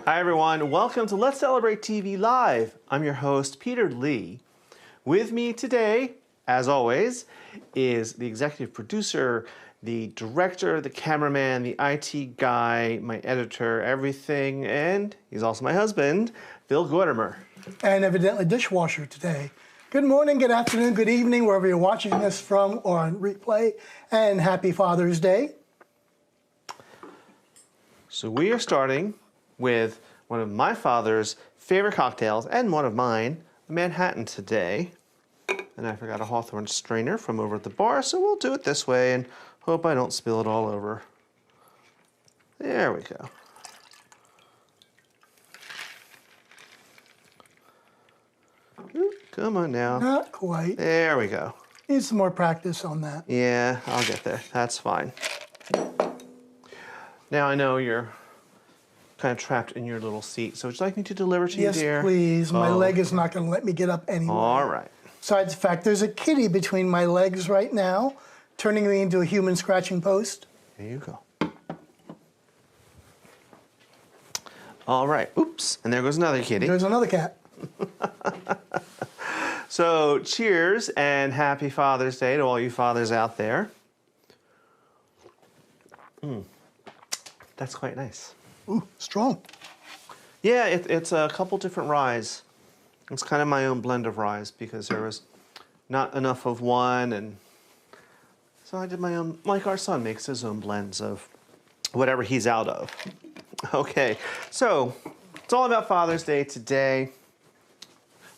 Hi everyone, welcome to Let's Celebrate TV Live. I'm your host, Peter Lee. With me today, as always, is the executive producer, the director, the cameraman, the IT guy, my editor, everything, and he's also my husband, Phil Gordimer. And evidently dishwasher today. Good morning, good afternoon, good evening, wherever you're watching this from or on replay, and happy Father's Day. So we are starting with one of my father's favorite cocktails, and one of mine, the Manhattan today. And I forgot a Hawthorne strainer from over at the bar, so we'll do it this way and hope I don't spill it all over. There we go. Ooh, come on now. Not quite. There we go. Need some more practice on that. Yeah, I'll get there. That's fine. Now I know you're kind of trapped in your little seat, so would you like me to deliver to you, dear? Yes, please. My leg is not going to let me get up anymore. All right. Besides the fact, there's a kitty between my legs right now, turning me into a human scratching post. There you go. All right. Oops. And there goes another kitty. There's another cat. So cheers and happy Father's Day to all you fathers out there. That's quite nice. Ooh, strong. Yeah, it's a couple different ryes. It's kind of my own blend of ryes because there was not enough of one, and so I did my own, like our son makes his own blends of whatever he's out of. Okay, so it's all about Father's Day today.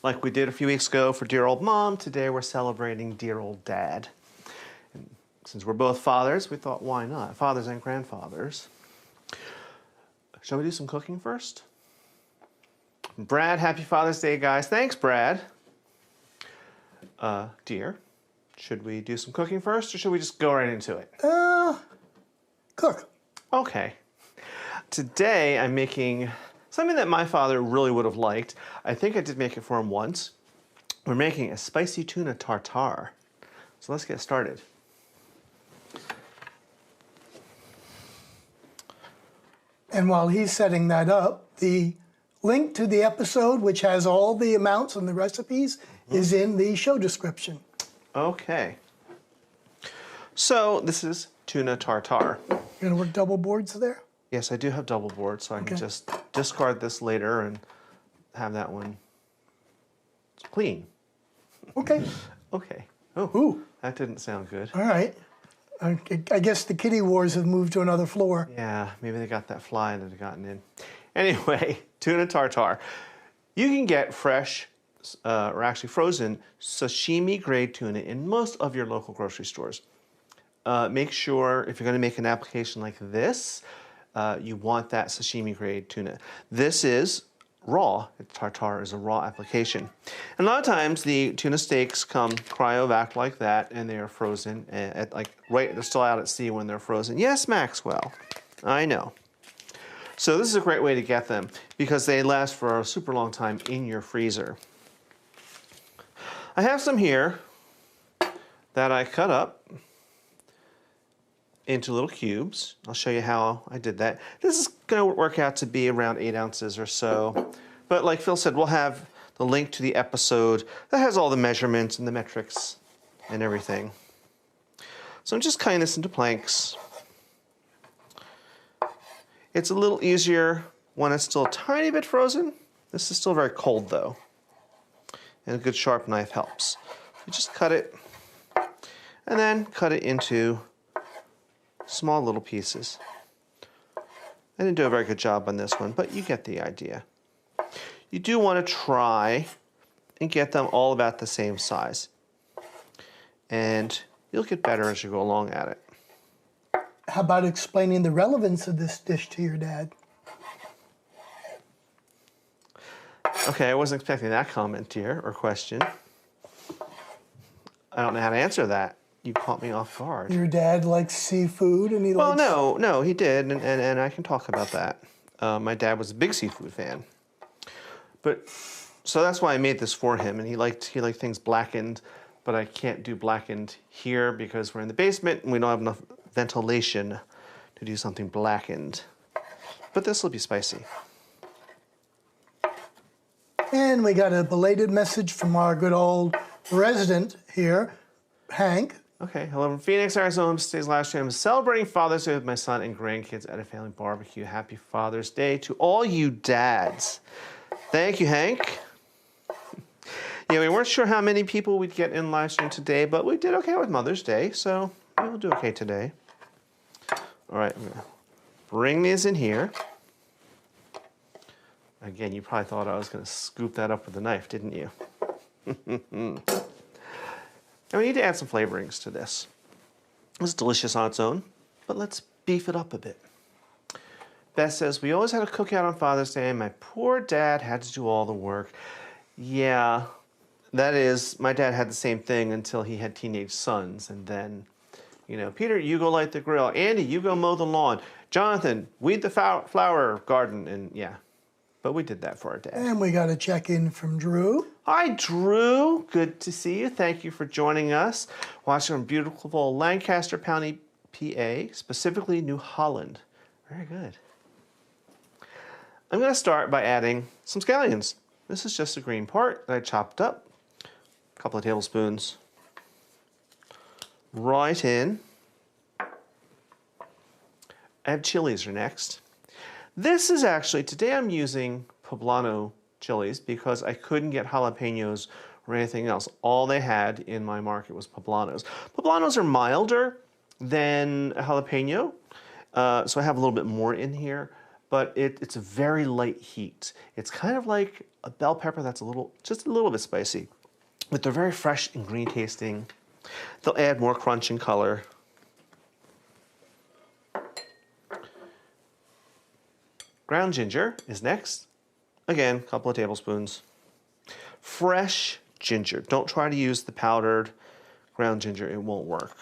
Like we did a few weeks ago for dear old mom, today we're celebrating dear old dad. And since we're both fathers, we thought, why not? Fathers and grandfathers. Shall we do some cooking first? Brad, happy Father's Day, guys. Thanks, Brad. Dear, should we do some cooking first, or should we just go right into it? Cook. Okay. Today I'm making something that my father really would have liked. I think I did make it for him once. We're making a spicy tuna tartare. So let's get started. And while he's setting that up, the link to the episode, which has all the amounts and the recipes, is in the show description. Okay. So this is tuna tartare. You're going to work double boards there? Yes, I do have double board, so I can Okay. just discard this later and have that one clean. Okay. Okay. Oh, Ooh. that didn't sound good. All right. I guess the kitty wars have moved to another floor. Yeah, maybe they got that fly that had gotten in. Anyway, tuna tartare. You can get fresh, or actually frozen, sashimi-grade tuna in most of your local grocery stores. Make sure, if you're going to make an application like this, you want that sashimi-grade tuna. This is raw. Tartare is a raw application. And a lot of times the tuna steaks come cryovac like that, and they are frozen at they're still out at sea when they're frozen. Yes, Maxwell, I know. So this is a great way to get them because they last for a super long time in your freezer. I have some here that I cut up into little cubes. I'll show you how I did that. This is going to work out to be around 8 ounces or so. But like Phil said, we'll have the link to the episode that has all the measurements and the metrics and everything. So I'm just cutting this into planks. It's a little easier when it's still a tiny bit frozen. This is still very cold though. And a good sharp knife helps. You just cut it and then cut it into small little pieces. I didn't do a very good job on this one, but you get the idea. You do want to try and get them all about the same size. And you'll get better as you go along at it. How about explaining the relevance of this dish to your dad? Okay, I wasn't expecting that comment here or question. I don't know how to answer that. You caught me off guard. Your dad likes seafood and he Well, likes... no, he did, and I can talk about that. My dad was a big seafood fan. But, so that's why I made this for him, and he liked things blackened, but I can't do blackened here because we're in the basement and we don't have enough ventilation to do something blackened. But this will be spicy. And we got a belated message from our good old resident here, Hank. Okay, hello from Phoenix, Arizona. Today's live stream is celebrating Father's Day with my son and grandkids at a family barbecue. Happy Father's Day to all you dads. Thank you, Hank. Yeah, we weren't sure how many people we'd get in live stream today, but we did okay with Mother's Day, so we'll do okay today. All right, I'm gonna bring these in here. Again, you probably thought I was gonna scoop that up with a knife, didn't you? And we need to add some flavorings to this. It's delicious on its own, but let's beef it up a bit. Beth says, we always had a cookout on Father's Day, and my poor dad had to do all the work. Yeah, that is, my dad had the same thing until he had teenage sons, and then, you know, Peter, you go light the grill. Andy, you go mow the lawn. Jonathan, weed the flower garden, and yeah. But we did that for our dad. And we got a check-in from Drew. Hi, Drew. Good to see you. Thank you for joining us. Watching from beautiful Lancaster County, PA, specifically New Holland. Very good. I'm going to start by adding some scallions. This is just the green part that I chopped up. A couple of tablespoons. Right in. I have chilies are next. This is actually, today I'm using poblano chilies because I couldn't get jalapenos or anything else. All they had in my market was poblanos. Poblanos are milder than a jalapeno, so I have a little bit more in here, but it's a very light heat. It's kind of like a bell pepper that's just a little bit spicy, but they're very fresh and green tasting. They'll add more crunch and color. Ground ginger is next. Again, a couple of tablespoons. Fresh ginger. Don't try to use the powdered ground ginger. It won't work.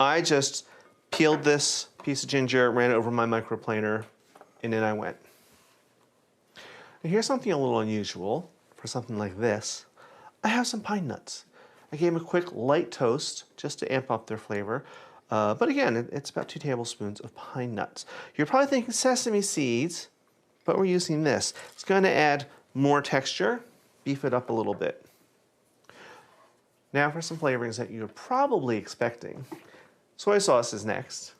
I just peeled this piece of ginger, ran it over my microplaner, and in I went. And here's something a little unusual for something like this. I have some pine nuts. I gave them a quick light toast just to amp up their flavor. But again, it's about 2 tablespoons of pine nuts. You're probably thinking sesame seeds, but we're using this. It's going to add more texture, beef it up a little bit. Now for some flavorings that you're probably expecting. Soy sauce is next.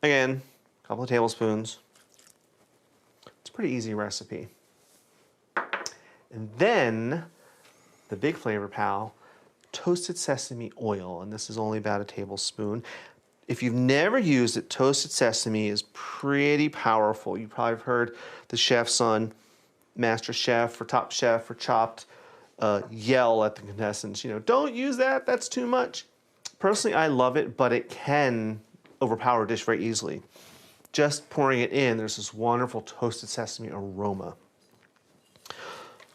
Again, a couple of tablespoons. It's a pretty easy recipe. And then the big flavor pal, toasted sesame oil, and this is only about a tablespoon. If you've never used it, toasted sesame is pretty powerful. You probably have heard the chefs on Master Chef or Top Chef or Chopped yell at the contestants, don't use that, that's too much. Personally, I love it, but it can overpower a dish very easily. Just pouring it in, there's this wonderful toasted sesame aroma.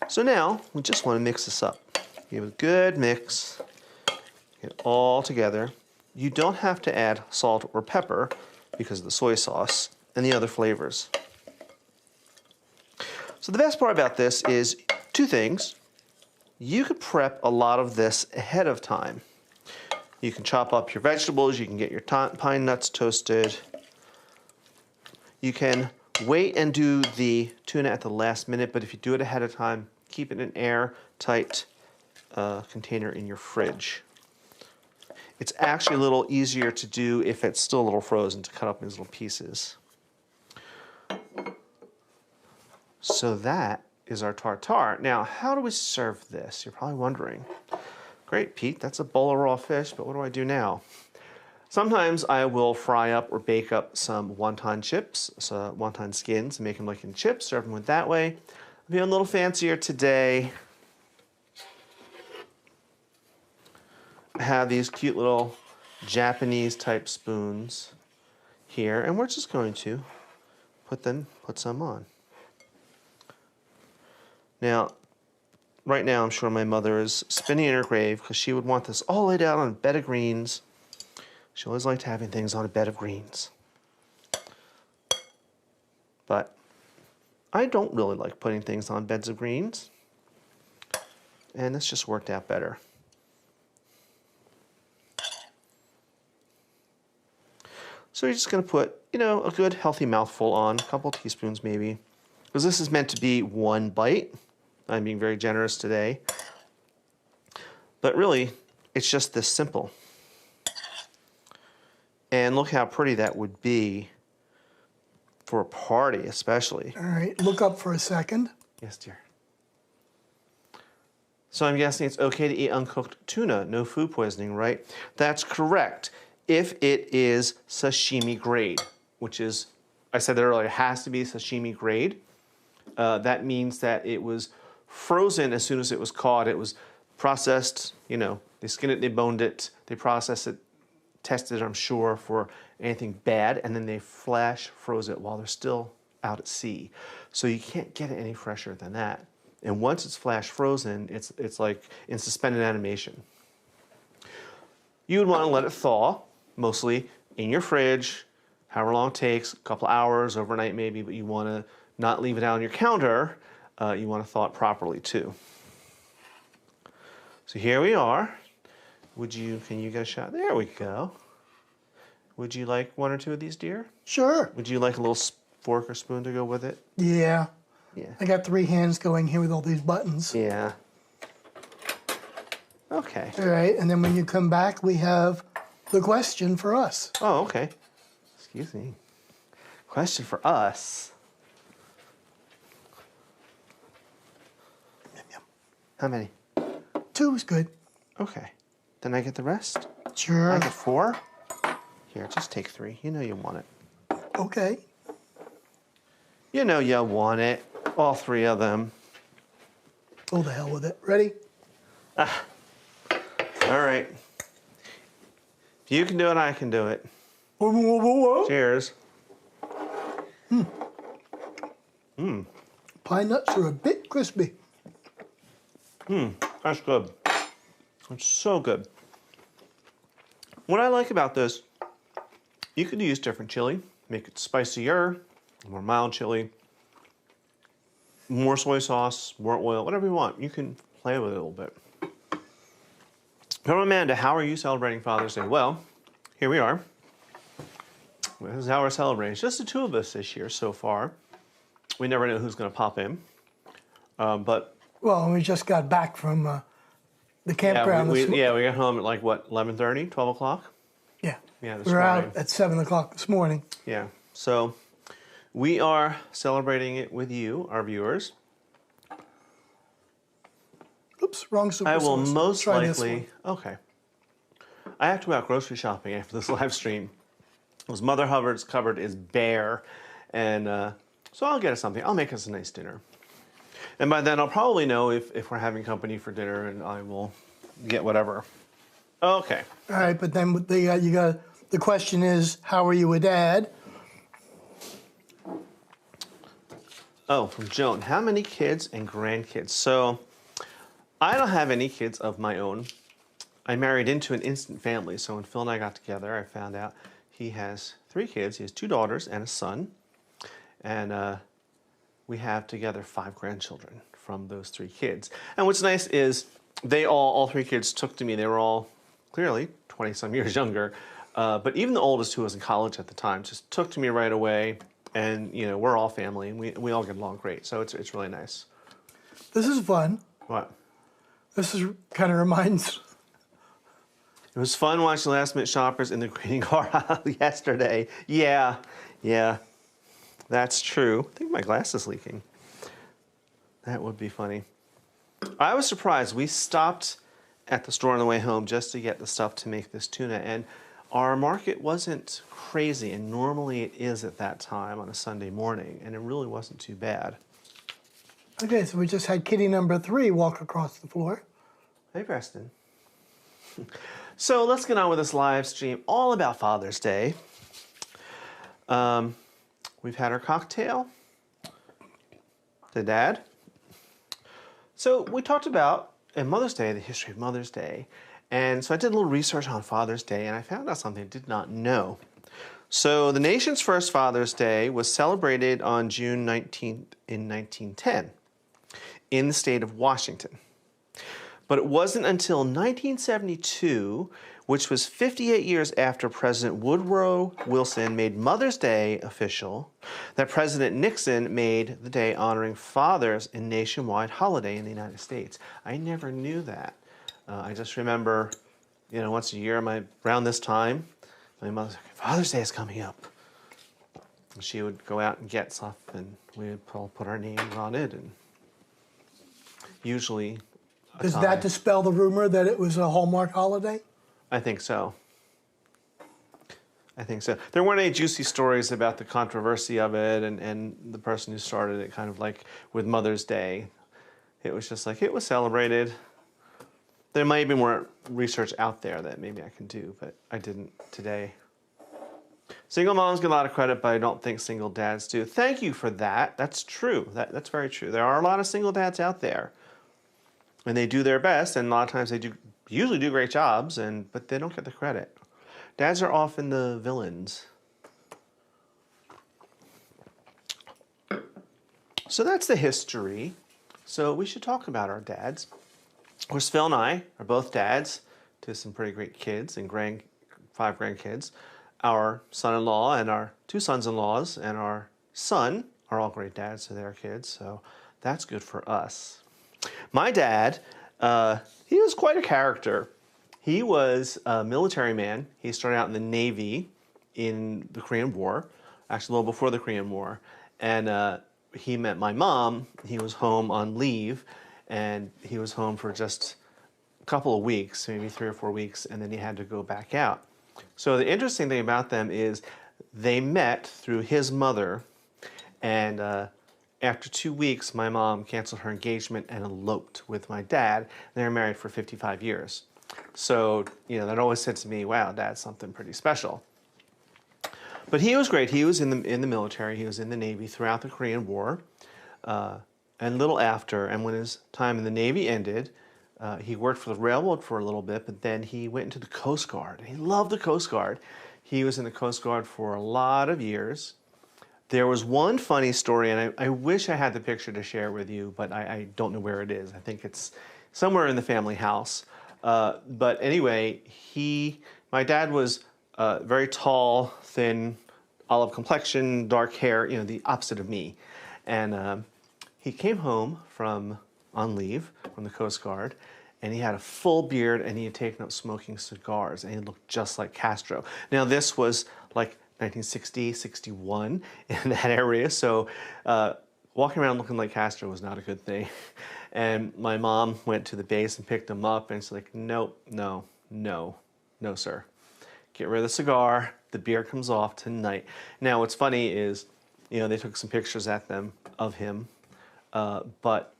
So now, we just want to mix this up. Give it a good mix, get it all together. You don't have to add salt or pepper because of the soy sauce and the other flavors. So the best part about this is 2 things. You could prep a lot of this ahead of time. You can chop up your vegetables, you can get your pine nuts toasted. You can wait and do the tuna at the last minute, but if you do it ahead of time, keep it in an airtight container in your fridge. It's actually a little easier to do if it's still a little frozen, to cut up in these little pieces. So that is our tartare. Now, how do we serve this? You're probably wondering. Great, Pete, that's a bowl of raw fish, but what do I do now? Sometimes I will fry up or bake up some wonton chips, so wonton skins, and make them like in chips, serve them with that way. I'm being a little fancier today. I have these cute little Japanese type spoons here, and we're just going to put some on. Now, right now I'm sure my mother is spinning in her grave because she would want this all laid out on a bed of greens. She always liked having things on a bed of greens. But I don't really like putting things on beds of greens, and this just worked out better. So you're just going to put, a good healthy mouthful on, a couple teaspoons maybe, because this is meant to be 1 bite. I'm being very generous today. But really, it's just this simple. And look how pretty that would be for a party, especially. All right, look up for a second. Yes, dear. So I'm guessing it's okay to eat uncooked tuna, no food poisoning, right? That's correct. If it is sashimi grade, which is, I said that earlier, it has to be sashimi grade. That means that it was frozen as soon as it was caught. It was processed, they skinned it, they boned it, they processed it, tested it, I'm sure, for anything bad, and then they flash froze it while they're still out at sea. So you can't get it any fresher than that. And once it's flash frozen, it's like in suspended animation. You would want to let it thaw, mostly in your fridge, however long it takes, a couple hours, overnight maybe, but you want to not leave it out on your counter. You want to thaw it properly too. So here we are. Can you get a shot? There we go. Would you like 1 or 2 of these, dear? Sure. Would you like a little fork or spoon to go with it? Yeah. Yeah. I got 3 hands going here with all these buttons. Yeah. Okay. All right, and then when you come back, we have the question for us. Oh, okay. excuse me. Question for us. Yum, yum. How many? 2 is good. Okay. Then I get the rest? Sure. I get 4? Here, just take 3. You know you want it. Okay. You know you want it. All 3 of them. Oh, the hell with it. Ready? All right. If you can do it, I can do it. Whoa, whoa, whoa, whoa. Cheers. Pine nuts are a bit crispy. That's good. It's so good. What I like about this, you could use different chili, make it spicier, more mild chili, more soy sauce, more oil, whatever you want. You can play with it a little bit. So Amanda, how are you celebrating Father's Day? Well, here we are. This is how we're celebrating. It's just the 2 of us this year so far. We never know who's going to pop in. But Well, we just got back from the yeah, campground. we got home at like, what, 11:30, 12 o'clock? Yeah. Yeah, this We were morning. out at 7 o'clock this morning. Yeah, so we are celebrating it with you, our viewers. Oops, wrong super I will sauce. most Try this one. likely, okay. I have to go out grocery shopping after this live stream. Because Mother Hubbard's cupboard is bare, and so I'll get us something. I'll make us a nice dinner. And by then I'll probably know if we're having company for dinner, and I will get whatever. Okay. All right, but then the question is, how are you a dad? Oh, from Joan. How many kids and grandkids? So I don't have any kids of my own. I married into an instant family. So when Phil and I got together, I found out he has 3 kids. He has 2 daughters and a son. And we have together 5 grandchildren from those 3 kids. And what's nice is all 3 kids took to me. They were all clearly 20-some years younger. But even the oldest, who was in college at the time, just took to me right away. And, you know, we're all family, and we all get along great. So it's really nice. This is fun. What? This is kind of reminds. It was fun watching Last Minute Shoppers in the greeting card yesterday. Yeah, that's true. I think my glass is leaking. That would be funny. I was surprised. We stopped at the store on the way home just to get the stuff to make this tuna, and our market wasn't crazy, and normally it is at that time on a Sunday morning, and it really wasn't too bad. Okay, so we just had kitty number 3 walk across the floor. Hey, Preston. So let's get on with this live stream all about Father's Day. We've had our cocktail. The dad. So we talked about Mother's Day, the history of Mother's Day. And so I did a little research on Father's Day, and I found out something I did not know. So the nation's first Father's Day was celebrated on June 19th in 1910 in the state of Washington. But it wasn't until 1972, which was 58 years after President Woodrow Wilson made Mother's Day official, that President Nixon made the day honoring fathers a nationwide holiday in the United States. I never knew that. I just remember, you know, once a year, around this time, my mother's like, Father's Day is coming up. And she would go out and get stuff, and we would all put our names on it, and usually Does that dispel the rumor that it was a Hallmark holiday? I think so. I think so. There weren't any juicy stories about the controversy of it and the person who started it, kind of like with Mother's Day. It was just like, it was celebrated. There might be more research out there that maybe I can do, but I didn't today. Single moms get a lot of credit, but I don't think single dads do. Thank you for that. That's true. That's very true. There are a lot of single dads out there, and they do their best, and a lot of times they usually do great jobs, but they don't get the credit. Dads are often the villains. So that's the history. So we should talk about our dads. Of course, Phil and I are both dads to some pretty great kids and 5 grandkids. Our son-in-law and our 2 sons-in-laws and our son are all great dads to their kids, so that's good for us. My dad, he was quite a character. He was a military man. He started out in the Navy in the Korean War, actually a little before the Korean War. And he met my mom. He was home on leave, and he was home for just a couple of weeks, maybe 3 or 4 weeks, and then he had to go back out. So the interesting thing about them is they met through his mother, and after 2 weeks, my mom canceled her engagement and eloped with my dad. They were married for 55 years. So, that always said to me, wow, Dad's something pretty special. But he was great. He was in the military. He was in the Navy throughout the Korean War, and a little after. And when his time in the Navy ended, he worked for the railroad for a little bit, but then he went into the Coast Guard. He loved the Coast Guard. He was in the Coast Guard for a lot of years. There was one funny story, and I wish I had the picture to share with you, but I don't know where it is. I think it's somewhere in the family house. But anyway, my dad was very tall, thin, olive complexion, dark hair, the opposite of me. And he came home on leave from the Coast Guard, and he had a full beard, and he had taken up smoking cigars, and he looked just like Castro. Now, this was like 1960, 61 in that area, so walking around looking like Castro was not a good thing. And my mom went to the base and picked him up, and she's like, nope, no, sir. Get rid of the cigar. The beard comes off tonight. Now, what's funny is, they took some pictures of him, but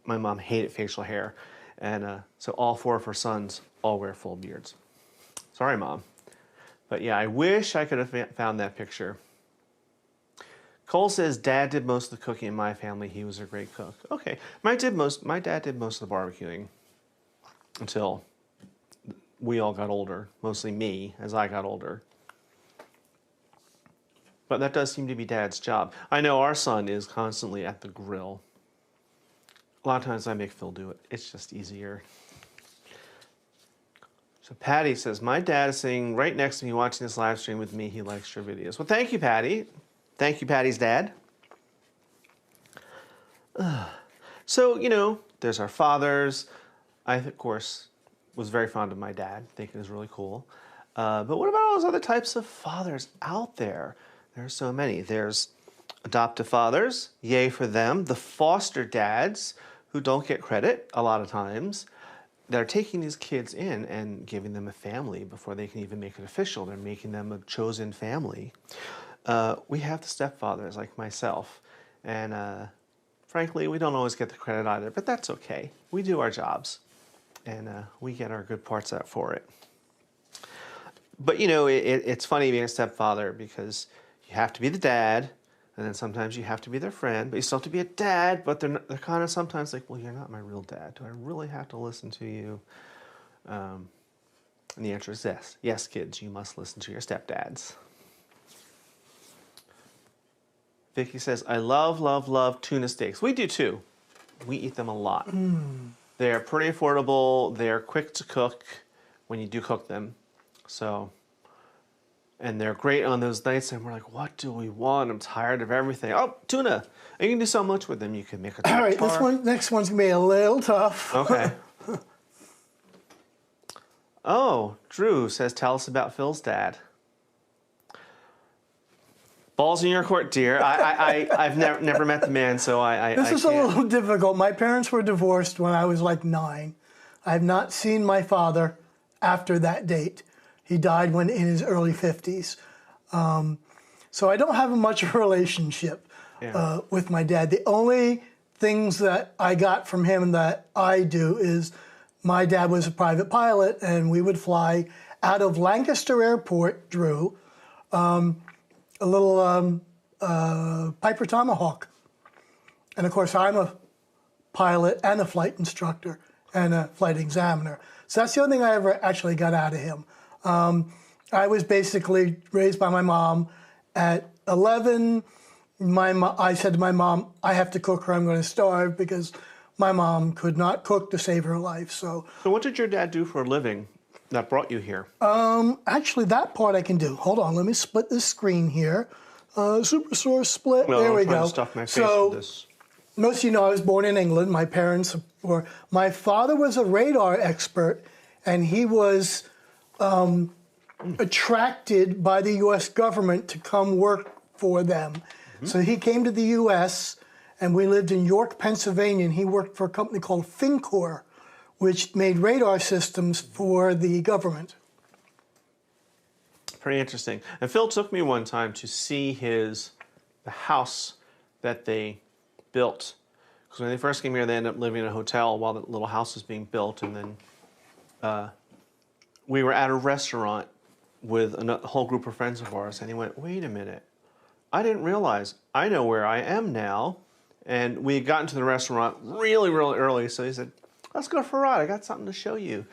my mom hated facial hair, and so all 4 of her sons all wear full beards. Sorry, Mom. But yeah, I wish I could have found that picture. Cole says, Dad did most of the cooking in my family. He was a great cook. Okay, my dad did most of the barbecuing until we all got older, mostly me as I got older. But that does seem to be Dad's job. I know our son is constantly at the grill. A lot of times I make Phil do it. It's just easier. So Patty says, my dad is sitting right next to me watching this live stream with me. He likes your videos. Well, thank you, Patty. Thank you, Patty's dad. So, there's our fathers. I, of course, was very fond of my dad. I think it was really cool. But what about all those other types of fathers out there? There are so many. There's adoptive fathers, yay for them. The foster dads, who don't get credit a lot of times. They're taking these kids in and giving them a family before they can even make it official. They're making them a chosen family. We have the stepfathers like myself. And frankly, we don't always get the credit either, but that's okay. We do our jobs, and we get our good parts out for it. But, it's funny being a stepfather because you have to be the dad, and then sometimes you have to be their friend, but you still have to be a dad, but they're kind of sometimes like, well, you're not my real dad. Do I really have to listen to you? And the answer is yes. Yes, kids, you must listen to your stepdads. Vicky says, I love tuna steaks. We do too. We eat them a lot. They're pretty affordable. They're quick to cook when you do cook them. And they're great on those nights, and we're like, what do we want? I'm tired of everything. Oh, tuna. And you can do so much with them. You can make a tartare. All right, next one's going to be a little tough. Okay. Oh, Drew says, tell us about Phil's dad. Balls in your court, dear. I've never met the man, so This is a little difficult. My parents were divorced when I was like 9. I have not seen my father after that date. He died in his early 50s. So I don't have much of a relationship with my dad. The only things that I got from him that I do is my dad was a private pilot, and we would fly out of Lancaster Airport, Drew, a little Piper Tomahawk. And of course, I'm a pilot and a flight instructor and a flight examiner. So that's the only thing I ever actually got out of him. I was basically raised by my mom. At 11, I said to my mom, I have to cook or I'm going to starve, because my mom could not cook to save her life. So what did your dad do for a living that brought you here? Actually, that part I can do. Hold on, let me split this screen here. Super source split. No, there we I'm trying go. to stuff my face with this. Most of you know I was born in England. My father was a radar expert, and he was attracted by the U.S. government to come work for them. So he came to the U.S., and we lived in York, Pennsylvania, and he worked for a company called Fincor, which made radar systems for the government. Pretty interesting. And Phil took me one time to see the house that they built. Because when they first came here, they ended up living in a hotel while the little house was being built. And then we were at a restaurant with a whole group of friends of ours. And he went, wait a minute. I didn't realize. I know where I am now. And we had gotten to the restaurant really, really early. So he said, let's go for a ride. I got something to show you.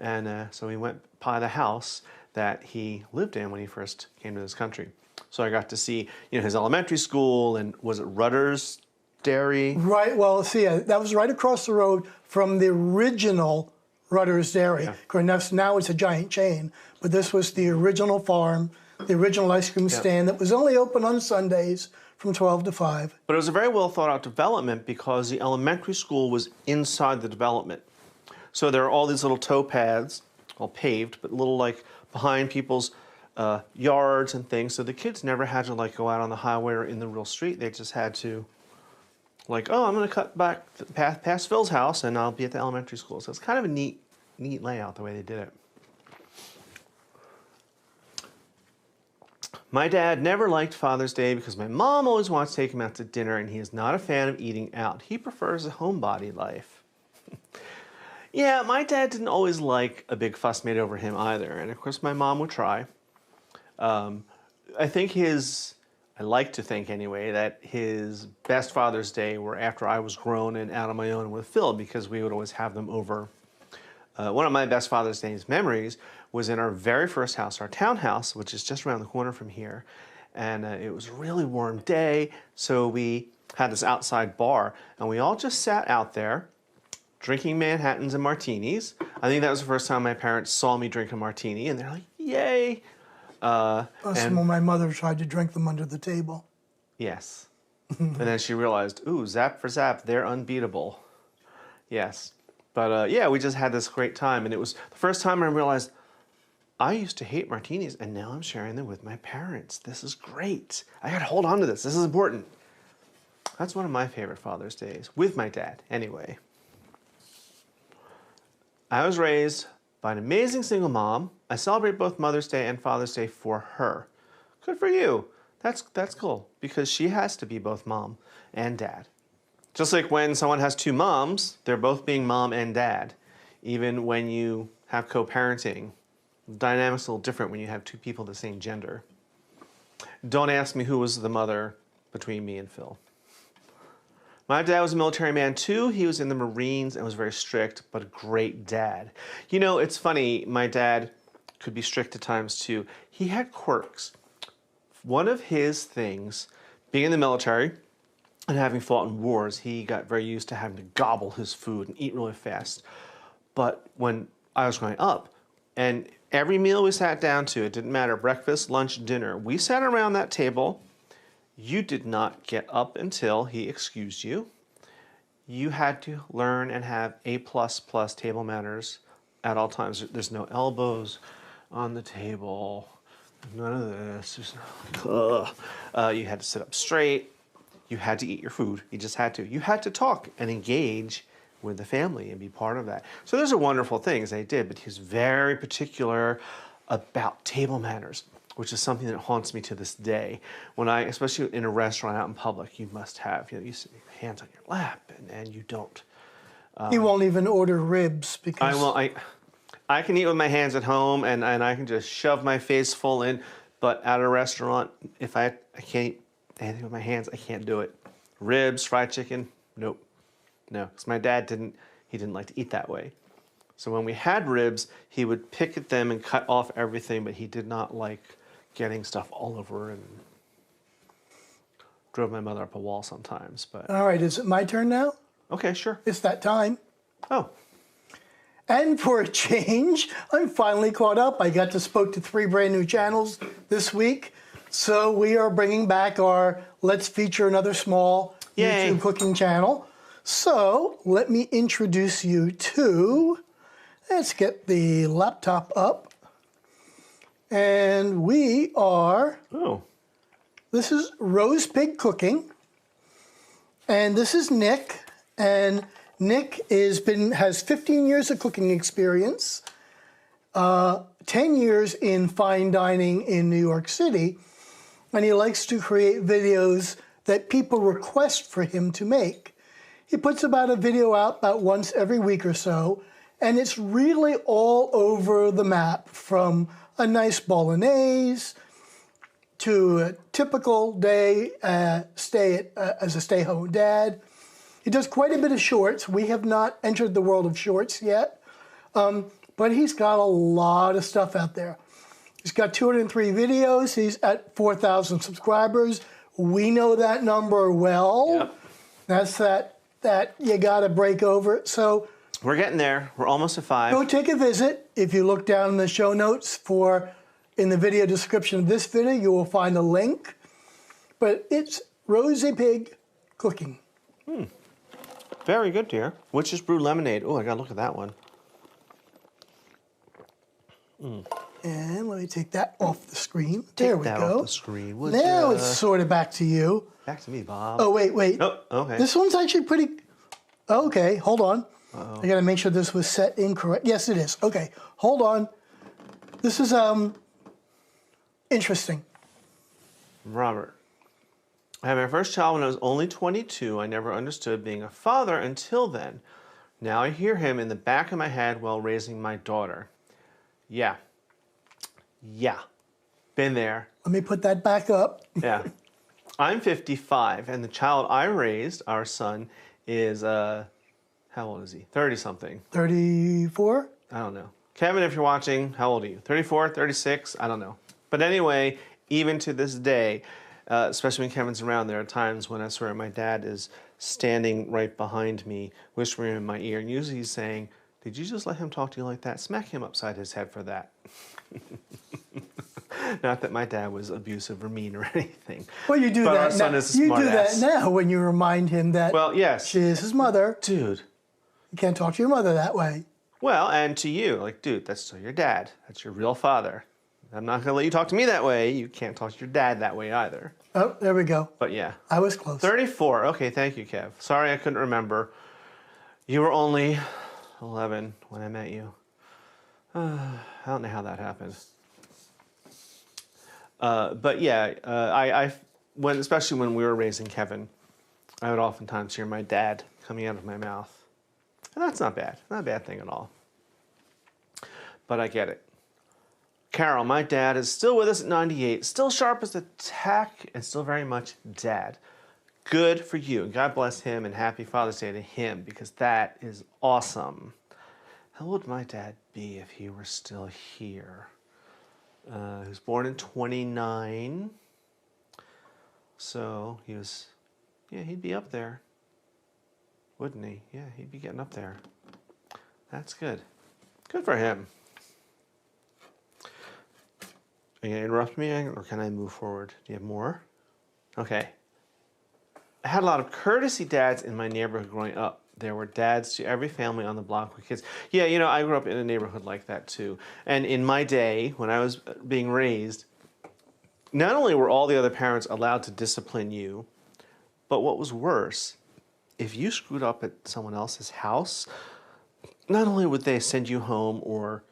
And so we went by the house that he lived in when he first came to this country. So I got to see, his elementary school, and was it Rutter's Dairy? Right, well, see, that was right across the road from the original Rutter's Dairy. Yeah. Of course, now it's a giant chain, but this was the original farm, the original ice cream stand that was only open on Sundays from 12 to 5. But it was a very well thought out development because the elementary school was inside the development. So there are all these little tow paths, all paved, but little like behind people's yards and things. So the kids never had to go out on the highway or in the real street. They just had to I'm going to cut back the path past Phil's house and I'll be at the elementary school. So it's kind of a neat layout the way they did it. My dad never liked Father's Day because my mom always wants to take him out to dinner and he is not a fan of eating out. He prefers a homebody life. Yeah, my dad didn't always like a big fuss made over him either. And of course my mom would try. I like to think anyway, that his best Father's Day were after I was grown and out on my own with Phil, because we would always have them over. One of my best Father's Day's memories was in our very first house, our townhouse, which is just around the corner from here. And it was a really warm day, so we had this outside bar, and we all just sat out there drinking Manhattans and martinis. I think that was the first time my parents saw me drink a martini, and they're like, yay! When my mother tried to drink them under the table. Yes. And then she realized, ooh, zap for zap, they're unbeatable. Yes. But yeah, we just had this great time. And it was the first time I realized I used to hate martinis, and now I'm sharing them with my parents. This is great. I got to hold on to this. This is important. That's one of my favorite Father's Days, with my dad, anyway. I was raised by an amazing single mom. I celebrate both Mother's Day and Father's Day for her. Good for you. That's cool, because she has to be both mom and dad. Just like when someone has two moms, they're both being mom and dad. Even when you have co-parenting, the dynamic's a little different when you have two people of the same gender. Don't ask me who was the mother between me and Phil. My dad was a military man too. He was in the Marines and was very strict, but a great dad. It's funny, my dad could be strict at times too. He had quirks. One of his things, being in the military and having fought in wars, he got very used to having to gobble his food and eat really fast. But when I was growing up, and every meal we sat down to, it didn't matter, breakfast, lunch, dinner, we sat around that table. You did not get up until he excused you. You had to learn and have A++ table manners at all times. There's no elbows on the table, none of this. You had to sit up straight. You had to eat your food. You just had to. You had to talk and engage with the family and be part of that. So those are wonderful things they did, but he was very particular about table manners, which is something that haunts me to this day. When especially in a restaurant out in public, you must have, you sit your hands on your lap, and you don't. He won't even order ribs because... I can eat with my hands at home, and I can just shove my face full in, but at a restaurant, if I can't eat anything with my hands, I can't do it. Ribs, fried chicken, nope. No, because my dad didn't like to eat that way. So when we had ribs, he would pick at them and cut off everything, but he did not like getting stuff all over, and drove my mother up a wall sometimes. But All right, is it my turn now? okay, sure. It's that time. Oh, And for a change, I'm finally caught up. I got to spoke to 3 brand new channels this week. So we are bringing back our Let's Feature Another Small Yay. YouTube cooking channel. So let me introduce you to, let's get the laptop up. And we are, Oh. this is Rose Pig Cooking. And this is Nick. And Nick has 15 years of cooking experience, 10 years in fine dining in New York City. And he likes to create videos that people request for him to make. He puts about a video out about once every week or so. And it's really all over the map, from a nice bolognese to a typical day as a stay-home dad. He does quite a bit of shorts. We have not entered the world of shorts yet, but he's got a lot of stuff out there. He's got 203 videos. He's at 4,000 subscribers. We know that number well. Yep. That's that you got to break over. So We're getting there. We're almost at 5. go take a visit. If you look down in the show notes in the video description of this video, you will find a link. But it's Rosy Pig Cooking. Very good, dear. Witch's Brew Lemonade. Oh, I got to look at that one. And let me take that off the screen. There we that go. off the screen, would Now ya? it's sort of back to you. Back to me, Bob. Oh, wait. Oh, okay. This one's actually pretty... Okay, hold on. I got to make sure this was set incorrect. Yes, it is. Okay, hold on. This is interesting. Robert. I had my first child when I was only 22. I never understood being a father until then. Now I hear him in the back of my head while raising my daughter. Yeah. Been there. Let me put that back up. Yeah. I'm 55, and the child I raised, our son, is, how old is he? 30-something. 34? I don't know. Kevin, if you're watching, how old are you? 34, 36? I don't know. But anyway, even to this day, especially when Kevin's around, there are times when I swear my dad is standing right behind me, whispering in my ear, and usually he's saying, "Did you just let him talk to you like that? Smack him upside his head for that." Not that my dad was abusive or mean or anything. Well, you do But that our son now. is a You smart do that ass. now when you remind him that Well, yes. she is his mother. Dude. You can't talk to your mother that way. Well, and to you, like, dude, that's still your dad. That's your real father. I'm not going to let you talk to me that way. You can't talk to your dad that way either. Oh, there we go. But yeah. I was close. 34. Okay, thank you, Kev. Sorry I couldn't remember. You were only 11 when I met you. I don't know how that happened. But yeah, especially when we were raising Kevin, I would oftentimes hear my dad coming out of my mouth. And that's not bad. Not a bad thing at all. But I get it. Carol, my dad is still with us at 98, still sharp as a tack, and still very much dad. Good for you. God bless him, and happy Father's Day to him, because that is awesome. How old would my dad be if he were still here? He was born in 29. So he was, he'd be up there. Wouldn't he? Yeah, he'd be getting up there. That's good. Good for him. Are you going to interrupt me, or can I move forward? Do you have more? Okay. I had a lot of courtesy dads in my neighborhood growing up. There were dads to every family on the block with kids. Yeah, I grew up in a neighborhood like that too. And in my day, when I was being raised, not only were all the other parents allowed to discipline you, but what was worse, if you screwed up at someone else's house, not only would they send you home or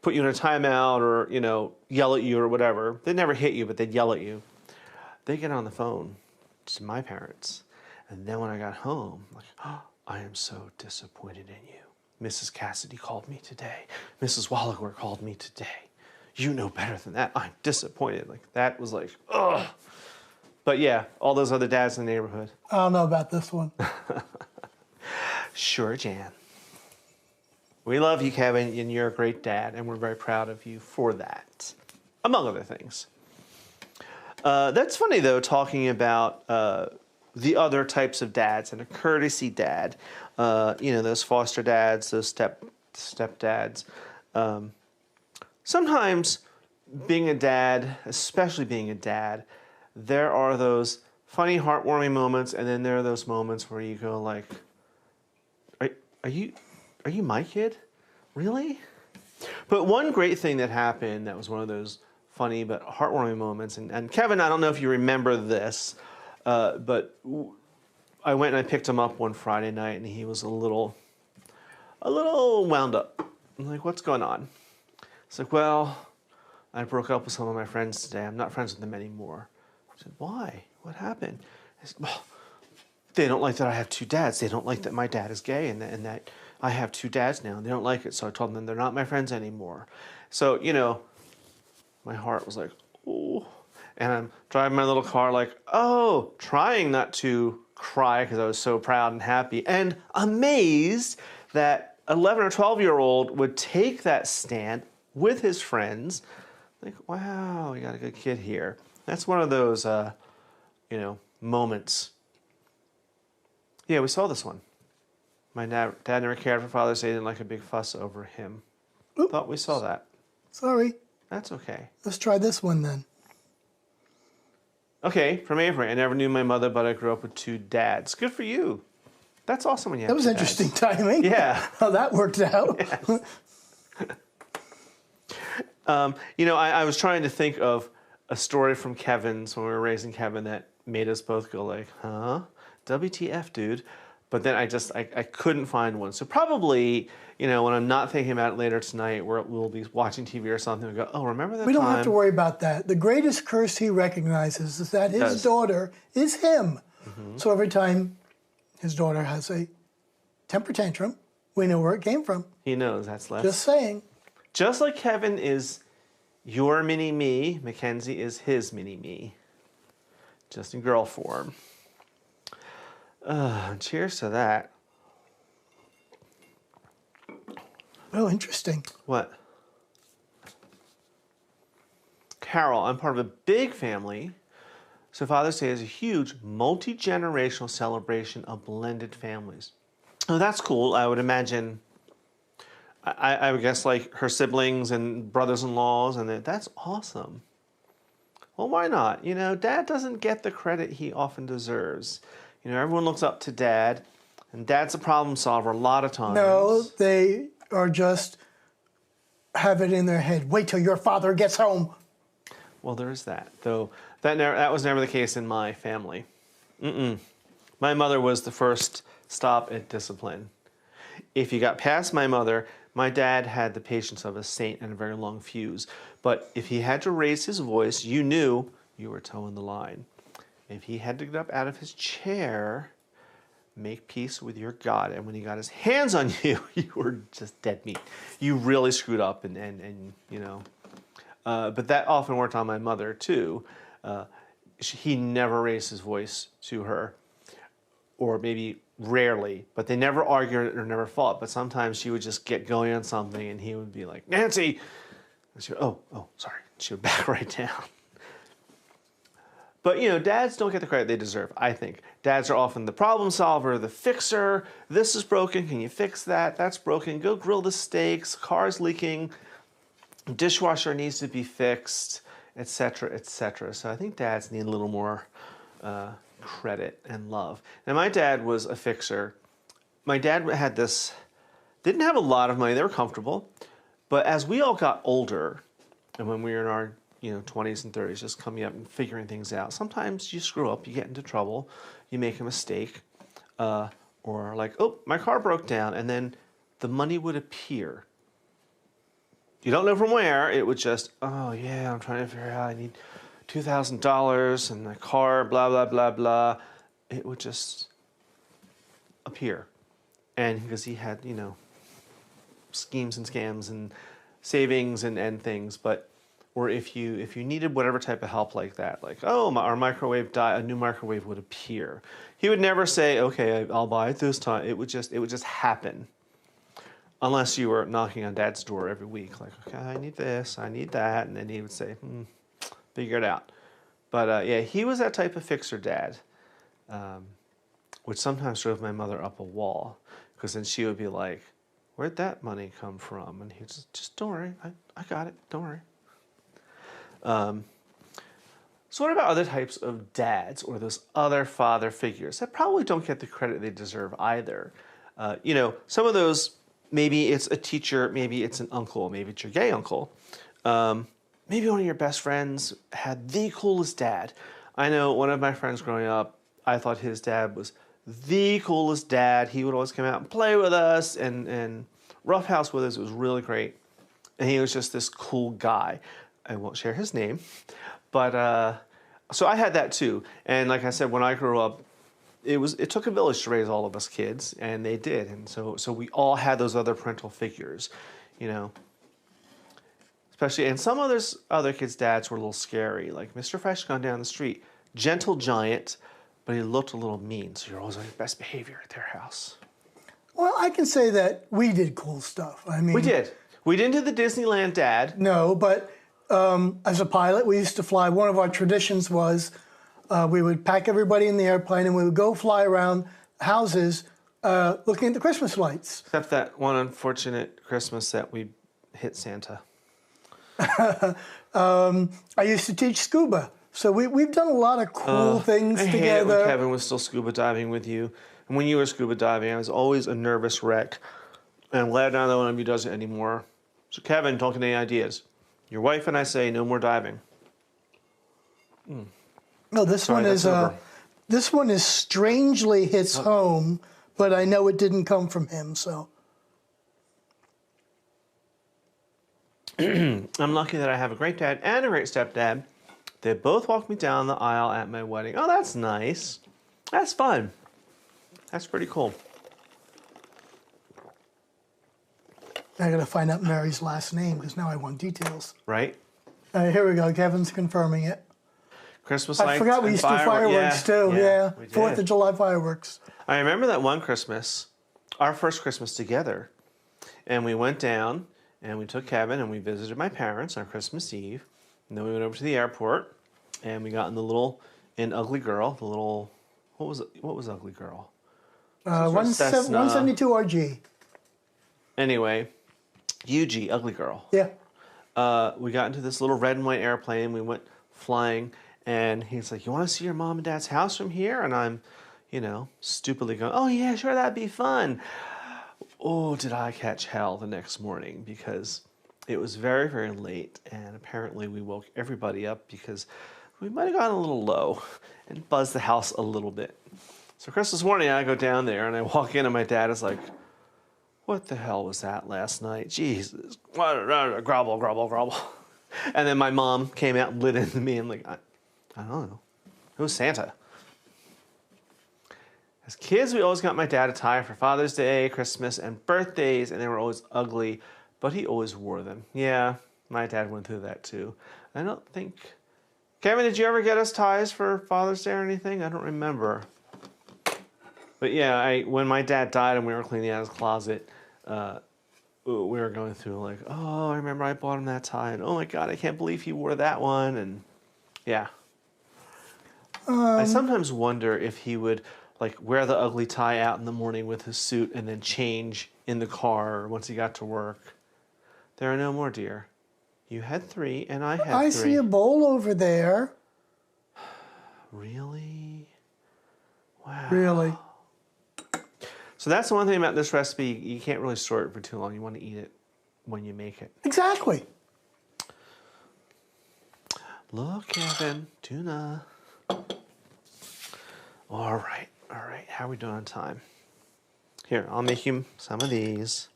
put you in a timeout or, yell at you or whatever. They'd never hit you, but they'd yell at you. They'd get on the phone to my parents. And then when I got home, like, oh, I am so disappointed in you. Mrs. Cassidy called me today. Mrs. Wallager called me today. You know better than that. I'm disappointed. Like, that was like, ugh. But yeah, all those other dads in the neighborhood. I don't know about this one. Sure, Jan. We love you, Kevin, and you're a great dad, and we're very proud of you for that, among other things. That's funny, though, talking about the other types of dads and a courtesy dad. Those foster dads, those stepdads. Sometimes being a dad, especially being a dad, there are those funny, heartwarming moments, and then there are those moments where you go like, Are you my kid? Really? But one great thing that happened that was one of those funny but heartwarming moments, and Kevin, I don't know if you remember this, but I went and I picked him up one Friday night, and he was a little wound up. I'm like, what's going on? It's like, well, I broke up with some of my friends today. I'm not friends with them anymore. I said, why? What happened? I said, well, they don't like that I have two dads. They don't like that my dad is gay and that I have two dads now, and they don't like it. So I told them they're not my friends anymore. So, my heart was like, oh. And I'm driving my little car like, oh, trying not to cry because I was so proud and happy and amazed that 11 or 12-year-old would take that stand with his friends. Like, wow, we got a good kid here. That's one of those, moments. Yeah, we saw this one. My dad never cared for Father's Day. Didn't like a big fuss over him. Oops. Thought we saw that. Sorry. That's okay. Let's try this one then. Okay, from Avery. I never knew my mother, but I grew up with two dads. Good for you. That's awesome when you have That was two interesting dads. timing. Yeah. How that worked out. Yes. I was trying to think of a story from Kevin's when we were raising Kevin that made us both go like, huh? WTF, dude. But then I couldn't find one. So probably, when I'm not thinking about it later tonight, we'll be watching TV or something and go, oh, remember that time? We don't have to worry about that. The greatest curse he recognizes is that his daughter is him. Mm-hmm. So every time his daughter has a temper tantrum, we know where it came from. He knows that's left. Just saying. Just like Kevin is your mini-me, Mackenzie is his mini-me. Just in girl form. Cheers to that. Oh, interesting. What? Carol, I'm part of a big family. So Father's Day is a huge multi-generational celebration of blended families. Oh, that's cool. I would imagine, I would guess like her siblings and brothers-in-laws, and that's awesome. Well, why not? Dad doesn't get the credit he often deserves. Everyone looks up to Dad, and Dad's a problem solver a lot of times. No, they are just have it in their head. Wait till your father gets home. Well, there is that, though. That was never the case in my family. My mother was the first stop at discipline. If you got past my mother, my dad had the patience of a saint and a very long fuse. But if he had to raise his voice, you knew you were towing the line. If he had to get up out of his chair, make peace with your God. And when he got his hands on you, you were just dead meat. You really screwed up but that often worked on my mother too. He never raised his voice to her, or maybe rarely, but they never argued or never fought. But sometimes she would just get going on something and he would be like, Nancy! And she would, oh, sorry. She would back right down. But, dads don't get the credit they deserve, I think. Dads are often the problem solver, the fixer. This is broken. Can you fix that? That's broken. Go grill the steaks. Car's leaking. Dishwasher needs to be fixed, etc., etc. So I think dads need a little more credit and love. Now, my dad was a fixer. My dad didn't have a lot of money. They were comfortable. But as we all got older, and when we were in our 20s and 30s, just coming up and figuring things out. Sometimes you screw up, you get into trouble, you make a mistake, or like, oh, my car broke down, and then the money would appear. You don't know from where. It would just, oh yeah, I'm trying to figure out, I need $2,000 and my car, blah, blah, blah, blah. It would just appear. And because he had, schemes and scams and savings and things, or if you needed whatever type of help like that, like, oh, our microwave died, a new microwave would appear. He would never say, okay, I'll buy it this time. It would just happen. Unless you were knocking on Dad's door every week, like, okay, I need this, I need that, and then he would say, figure it out. But yeah, he was that type of fixer dad, which sometimes drove my mother up a wall, because then she would be like, where'd that money come from? And he'd just don't worry, I got it, don't worry. So what about other types of dads or those other father figures that probably don't get the credit they deserve either? Some of those maybe it's a teacher, maybe it's an uncle, maybe it's your gay uncle. Maybe one of your best friends had the coolest dad. I know one of my friends growing up, I thought his dad was the coolest dad. He would always come out and play with us and roughhouse with us. It was really great. And he was just this cool guy. I won't share his name. But so I had that too. And like I said, when I grew up, it took a village to raise all of us kids, and they did. And so we all had those other parental figures, you know. Especially, and some other kids' dads were a little scary. Like Mr. Fresh gone down the street, gentle giant, but he looked a little mean. So you're always on your best behavior at their house. Well, I can say that we did cool stuff. I mean, We did. We didn't do the Disneyland dad. No, but as a pilot, we used to fly. One of our traditions was we would pack everybody in the airplane and we would go fly around houses looking at the Christmas lights. Except that one unfortunate Christmas that we hit Santa. I used to teach scuba. So we've done a lot of cool things I hate together. it when Kevin was still scuba diving with you. And when you were scuba diving, I was always a nervous wreck. And I'm glad none of you does it anymore. So Kevin, don't get any ideas. Your wife and I say no more diving. No, this one is strangely hits home, but I know it didn't come from him, so. I'm lucky that I have a great dad and a great stepdad. They both walked me down the aisle at my wedding. Oh, that's nice. That's fun. That's pretty cool. I gotta find out Mary's last name because now I want details. Right? Here we go. Kevin's confirming it. Christmas I lights. forgot we used to do fireworks too. Yeah, we did. 4th of July fireworks. I remember that one Christmas, our first Christmas together, and we went down and we took Kevin and we visited my parents on Christmas Eve, and then we went over to the airport and we got in Ugly Girl, the little, what was Ugly Girl? 172 RG. Anyway, UG, Ugly Girl. Yeah. We got into this little red and white airplane. We went flying, and he's like, "You want to see your mom and dad's house from here?" And I'm, stupidly going, "Oh yeah, sure, that'd be fun." Oh, did I catch hell the next morning because it was very, very late, and apparently we woke everybody up because we might have gotten a little low and buzzed the house a little bit. So Christmas morning, I go down there and I walk in, and my dad is like, "What the hell was that last night? Jesus, grumble, grumble, grumble." And then my mom came out and lit into me and like, I don't know, it was Santa. As kids, we always got my dad a tie for Father's Day, Christmas, and birthdays, and they were always ugly, but he always wore them. Yeah, my dad went through that too. I don't think... Kevin, did you ever get us ties for Father's Day or anything? I don't remember. But yeah, when my dad died and we were cleaning out his closet, we were going through like, oh, I remember I bought him that tie, and oh my God, I can't believe he wore that one, and yeah. I sometimes wonder if he would like wear the ugly tie out in the morning with his suit and then change in the car once he got to work. There are no more, dear. You had 3 and I had 3. I see a bowl over there. Really? Wow. Really? So that's the one thing about this recipe. You can't really store it for too long. You want to eat it when you make it. Exactly. Look, Kevin, tuna. All right. How are we doing on time? Here, I'll make you some of these.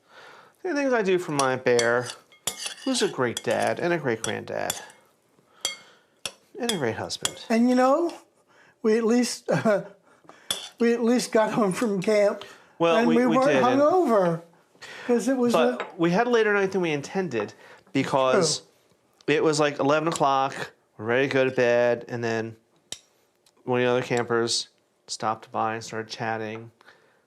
The things I do for my bear, who's a great dad and a great granddad and a great husband. And we at least got home from camp. Well, and we weren't did, hungover because it was. But we had a later night than we intended because it was like 11 o'clock. We're ready to go to bed, and then one of the other campers stopped by and started chatting,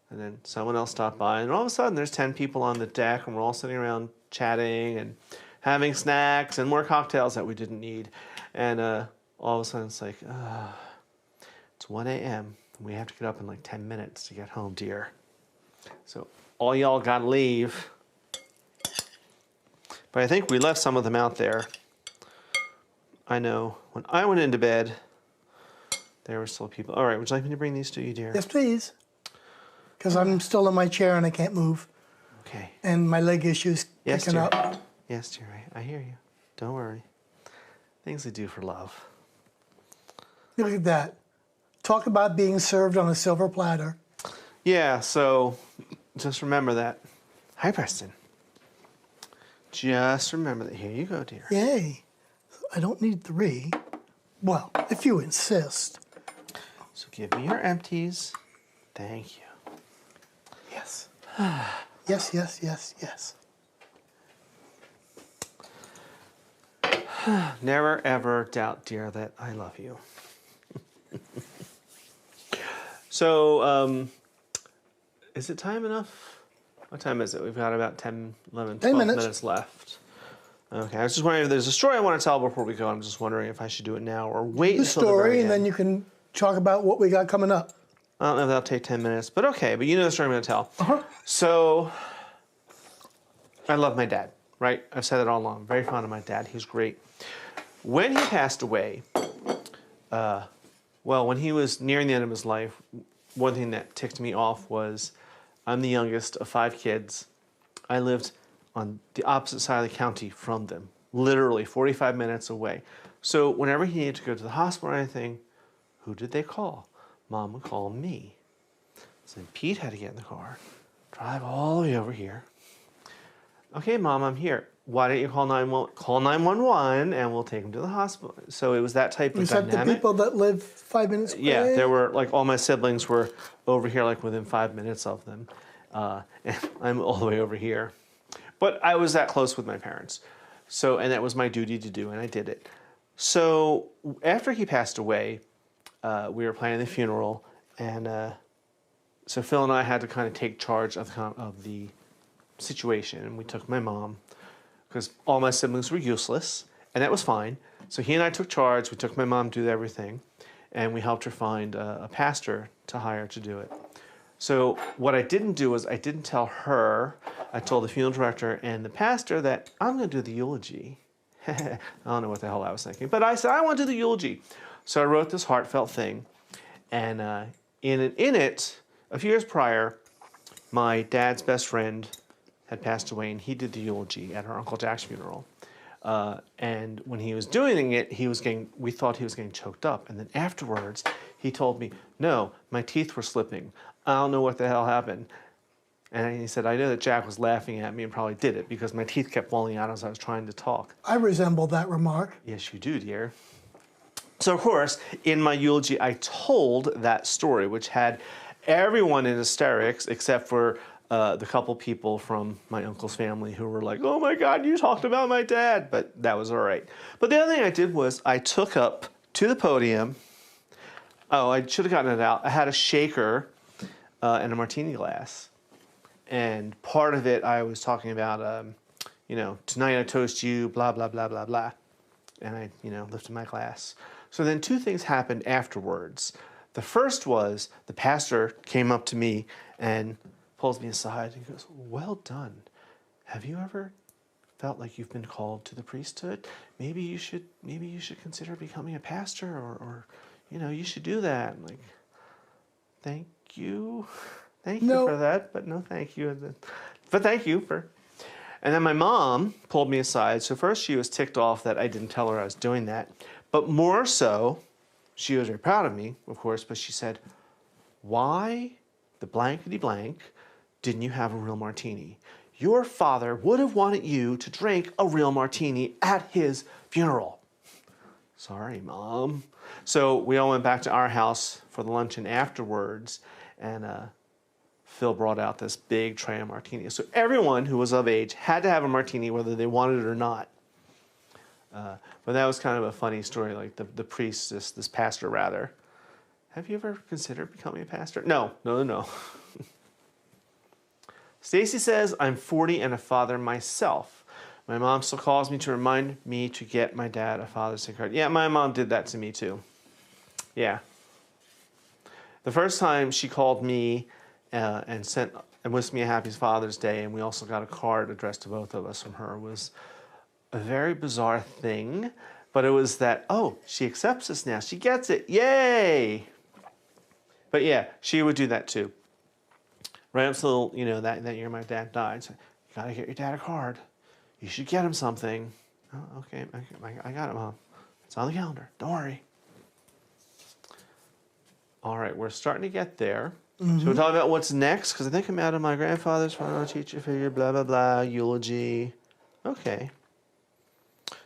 and then someone else stopped by, and all of a sudden there's 10 people on the deck, and we're all sitting around chatting and having snacks and more cocktails that we didn't need, and all of a sudden it's like, it's 1 a.m. We have to get up in like 10 minutes to get home, dear. So all y'all gotta leave. But I think we left some of them out there. I know when I went into bed, there were still people. All right, would you like me to bring these to you, dear? Yes, please. Because I'm still in my chair and I can't move. Okay. and my leg issues Yes, kicking dear. up. Yes, dear. I hear you. Don't worry. Things we do for love. Look at that. Talk about being served on a silver platter. Yeah, so just remember that. Hi, Preston. Just remember that. Here you go, dear. Yay. I don't need 3. Well, if you insist. So give me your empties. Thank you. Yes. Yes, yes, yes, yes. Never ever doubt, dear, that I love you. So, is it time enough? What time is it? We've got about 10, 11, 10 12 minutes. minutes left. Okay, I was just wondering if there's a story I want to tell before we go. I'm just wondering if I should do it now or wait The until the very story, and end. then you can talk about what we got coming up. I don't know if that'll take 10 minutes, but okay. But you know the story I'm going to tell. Uh-huh. So, I love my dad, right? I've said it all along. I'm very fond of my dad. He's great. When he passed away, when he was nearing the end of his life, one thing that ticked me off was I'm the youngest of 5 kids. I lived on the opposite side of the county from them, literally 45 minutes away. So whenever he needed to go to the hospital or anything, who did they call? Mom would call me. So then Pete had to get in the car, drive all the way over here. Okay, Mom, I'm here. Why don't you call 911 and we'll take him to the hospital? So it was that type of Is that dynamic. the people that live 5 minutes away? Yeah, there were like all my siblings were over here, like within 5 minutes of them, and I'm all the way over here. But I was that close with my parents, so and that was my duty to do, and I did it. So after he passed away, we were planning the funeral, and so Phil and I had to kind of take charge of the situation, and we took my mom because all my siblings were useless, and that was fine. So he and I took charge. We took my mom to do everything, and we helped her find a pastor to hire to do it. So what I didn't do was I didn't tell her. I told the funeral director and the pastor that I'm going to do the eulogy. I don't know what the hell I was thinking, but I said I want to do the eulogy. So I wrote this heartfelt thing, and in it, a few years prior, my dad's best friend had passed away, and he did the eulogy at our Uncle Jack's funeral. And when he was doing it, we thought he was getting choked up. And then afterwards, he told me, no, my teeth were slipping. I don't know what the hell happened. And he said, I know that Jack was laughing at me and probably did it because my teeth kept falling out as I was trying to talk. I resemble that remark. Yes, you do, dear. So, of course, in my eulogy, I told that story, which had everyone in hysterics except for the couple people from my uncle's family who were like, oh my God, you talked about my dad. But that was all right. But the other thing I did was I took up to the podium. Oh, I should have gotten it out. I had a shaker and a martini glass. And part of it I was talking about, tonight I toast you, blah, blah, blah, blah, blah. And I, lifted my glass. So then 2 things happened afterwards. The first was the pastor came up to me and pulls me aside and goes, well done. Have you ever felt like you've been called to the priesthood? Maybe you should consider becoming a pastor or you should do that. I'm like, thank you. Thank you for that, but no thank you. But thank you for... And then my mom pulled me aside. So first she was ticked off that I didn't tell her I was doing that. But more so, she was very proud of me, of course, but she said, why the blankety blank didn't you have a real martini? Your father would have wanted you to drink a real martini at his funeral. Sorry, Mom. So we all went back to our house for the luncheon afterwards, and Phil brought out this big tray of martinis. So everyone who was of age had to have a martini whether they wanted it or not. But that was kind of a funny story, like the priest, this pastor rather. Have you ever considered becoming a pastor? No. Stacy says, I'm 40 and a father myself. My mom still calls me to remind me to get my dad a Father's Day card. Yeah, my mom did that to me too. Yeah. The first time she called me and wished me a happy Father's Day, and we also got a card addressed to both of us from her, was a very bizarre thing. But it was that, oh, she accepts us now. She gets it. Yay! But yeah, she would do that too. right up till, that year my dad died. So, you got to get your dad a card. You should get him something. Oh, okay, I got it, Mom. It's on the calendar. Don't worry. All right, we're starting to get there. So we're talking about what's next, because I think I'm out of my grandfather's final teacher figure, blah, blah, blah, eulogy. Okay.